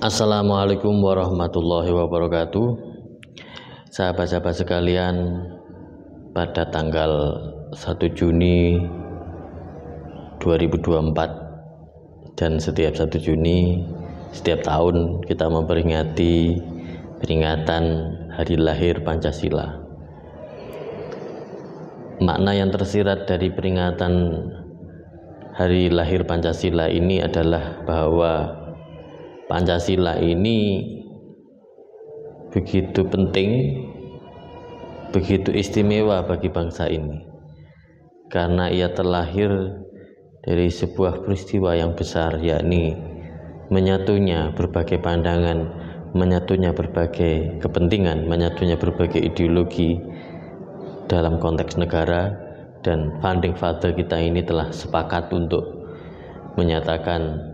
Assalamualaikum warahmatullahi wabarakatuh. Sahabat-sahabat sekalian, pada tanggal 1 Juni 2024 dan setiap 1 Juni setiap tahun kita memperingati peringatan hari lahir Pancasila. Makna yang tersirat dari peringatan hari lahir Pancasila ini adalah bahwa Pancasila ini begitu penting, begitu istimewa bagi bangsa ini, karena ia terlahir dari sebuah peristiwa yang besar, yakni menyatunya berbagai pandangan, menyatunya berbagai kepentingan, menyatunya berbagai ideologi dalam konteks negara. Dan founding father kita ini telah sepakat untuk menyatakan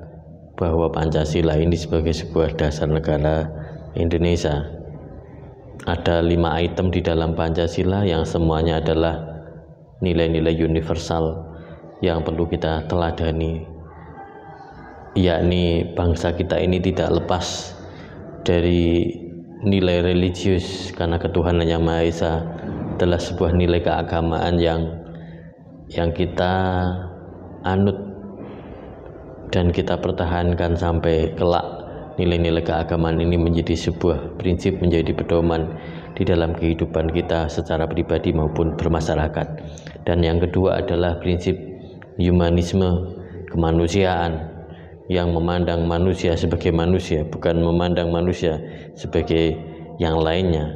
bahwa Pancasila ini sebagai sebuah dasar negara Indonesia. Ada 5 item di dalam Pancasila yang semuanya adalah nilai-nilai universal yang perlu kita teladani, yakni bangsa kita ini tidak lepas dari nilai religius, karena ketuhanan yang Maha Esa adalah sebuah nilai keagamaan yang kita anut dan kita pertahankan sampai kelak. Nilai-nilai keagamaan ini menjadi sebuah prinsip, menjadi pedoman di dalam kehidupan kita secara pribadi maupun bermasyarakat. Dan yang kedua adalah prinsip humanisme, kemanusiaan, yang memandang manusia sebagai manusia, bukan memandang manusia sebagai yang lainnya.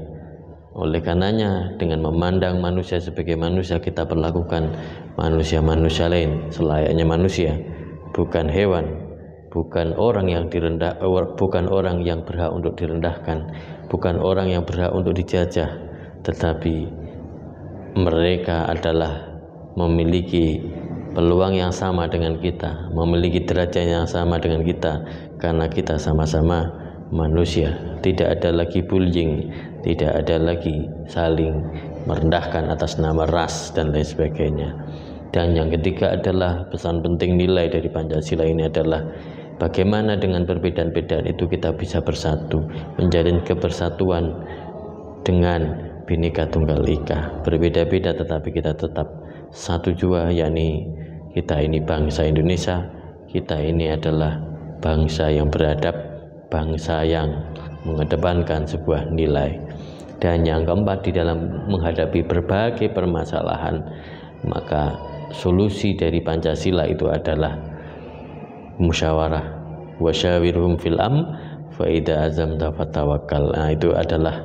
Oleh karenanya, dengan memandang manusia sebagai manusia, kita perlakukan manusia-manusia lain selayaknya manusia, bukan hewan, bukan orang yang bukan orang yang berhak untuk direndahkan, bukan orang yang berhak untuk dijajah, tetapi mereka adalah memiliki peluang yang sama dengan kita, memiliki derajat yang sama dengan kita, karena kita sama-sama manusia. Tidak ada lagi bullying, tidak ada lagi saling merendahkan atas nama ras dan lain sebagainya. Dan yang ketiga adalah pesan penting nilai dari Pancasila ini adalah bagaimana dengan perbedaan-perbedaan itu kita bisa bersatu, menjalin kebersatuan dengan Bhinneka Tunggal Ika. Berbeda-beda tetapi kita tetap satu jua, yakni kita ini bangsa Indonesia, kita ini adalah bangsa yang beradab, bangsa yang mengedepankan sebuah nilai. Dan yang keempat, di dalam menghadapi berbagai permasalahan, maka solusi dari Pancasila itu adalah musyawarah, wasyawirhum fil fa idza azamta fatawakkal. Nah, itu adalah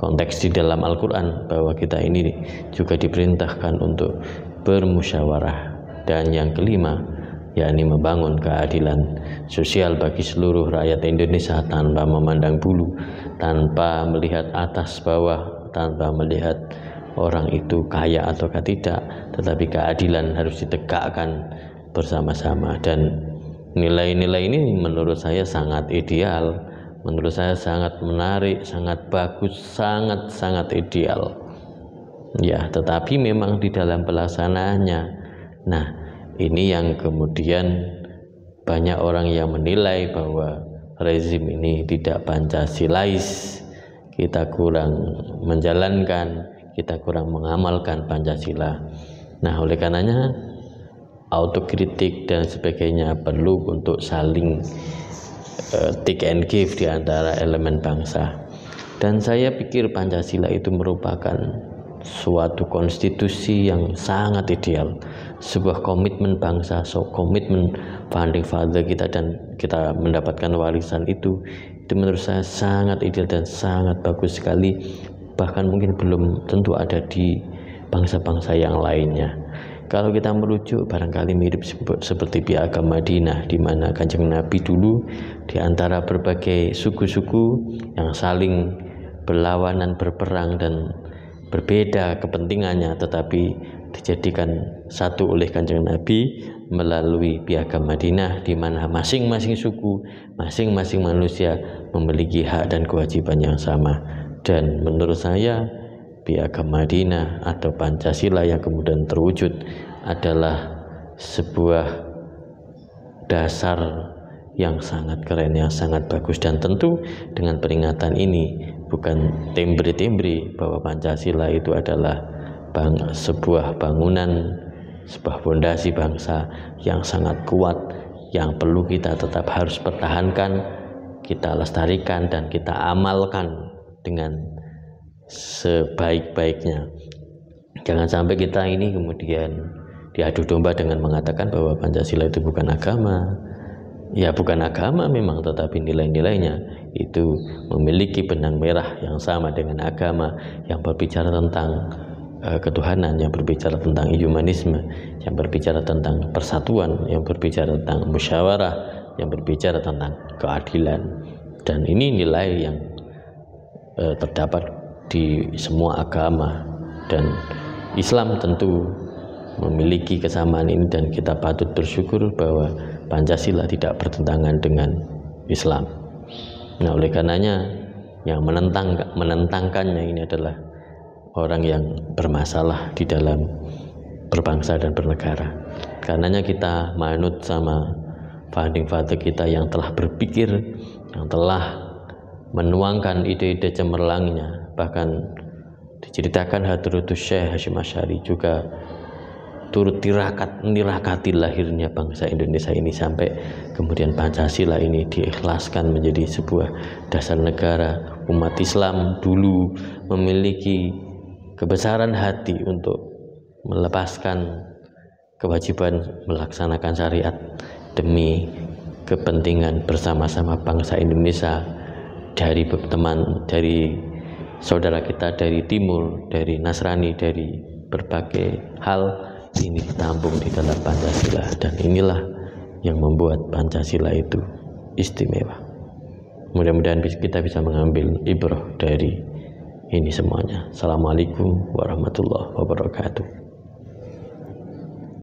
konteks di dalam Al-Quran bahwa kita ini juga diperintahkan untuk bermusyawarah. Dan yang kelima, yakni membangun keadilan sosial bagi seluruh rakyat Indonesia tanpa memandang bulu, tanpa melihat atas bawah, tanpa melihat orang itu kaya atau tidak, tetapi keadilan harus ditegakkan bersama-sama. Dan nilai-nilai ini menurut saya sangat ideal, menurut saya sangat menarik, sangat bagus, sangat ideal ya, tetapi memang di dalam pelaksanaannya, nah ini yang kemudian banyak orang yang menilai bahwa rezim ini tidak Pancasilais, kita kurang menjalankan, kita kurang mengamalkan Pancasila. Nah, oleh karenanya autokritik dan sebagainya perlu untuk saling take and give di antara elemen bangsa. Dan saya pikir Pancasila itu merupakan suatu konstitusi yang sangat ideal, sebuah komitmen bangsa, komitmen founding father kita, dan kita mendapatkan warisan itu menurut saya sangat ideal dan sangat bagus sekali. Bahkan mungkin belum tentu ada di bangsa-bangsa yang lainnya. Kalau kita merujuk, barangkali mirip seperti Piagam Madinah, di mana Kanjeng Nabi dulu di antara berbagai suku-suku yang saling berlawanan, berperang dan berbeda kepentingannya, tetapi dijadikan satu oleh Kanjeng Nabi melalui Piagam Madinah, di mana masing-masing suku, masing-masing manusia memiliki hak dan kewajiban yang sama. Dan menurut saya Piagam Madinah atau Pancasila yang kemudian terwujud adalah sebuah dasar yang sangat keren, yang sangat bagus. Dan tentu dengan peringatan ini bukan tembre-tembre bahwa Pancasila itu adalah sebuah bangunan, sebuah fondasi bangsa yang sangat kuat, yang perlu kita tetap harus pertahankan, kita lestarikan, dan kita amalkan dengan sebaik-baiknya. Jangan sampai kita ini kemudian diadu domba dengan mengatakan bahwa Pancasila itu bukan agama. Ya bukan agama memang, tetapi nilai-nilainya itu memiliki benang merah yang sama dengan agama, yang berbicara tentang ketuhanan, yang berbicara tentang humanisme, yang berbicara tentang persatuan, yang berbicara tentang musyawarah, yang berbicara tentang keadilan. Dan ini nilai yang terdapat di semua agama, dan Islam tentu memiliki kesamaan ini, dan kita patut bersyukur bahwa Pancasila tidak bertentangan dengan Islam. Nah, oleh karenanya yang menentangkannya ini adalah orang yang bermasalah di dalam berbangsa dan bernegara. Karenanya kita manut sama founding father kita yang telah berpikir, yang telah menuangkan ide-ide cemerlangnya. Bahkan diceritakan Hadratus Syekh Hasyim Asy'ari juga turut nirakati lahirnya bangsa Indonesia ini, sampai kemudian Pancasila ini diikhlaskan menjadi sebuah dasar negara. Umat Islam dulu memiliki kebesaran hati untuk melepaskan kewajiban melaksanakan syariat demi kepentingan bersama-sama bangsa Indonesia, dari teman, dari saudara kita dari timur, dari Nasrani, dari berbagai hal. Ini ditampung di dalam Pancasila, dan inilah yang membuat Pancasila itu istimewa. Mudah-mudahan kita bisa mengambil ibrah dari ini semuanya. Assalamualaikum warahmatullahi wabarakatuh.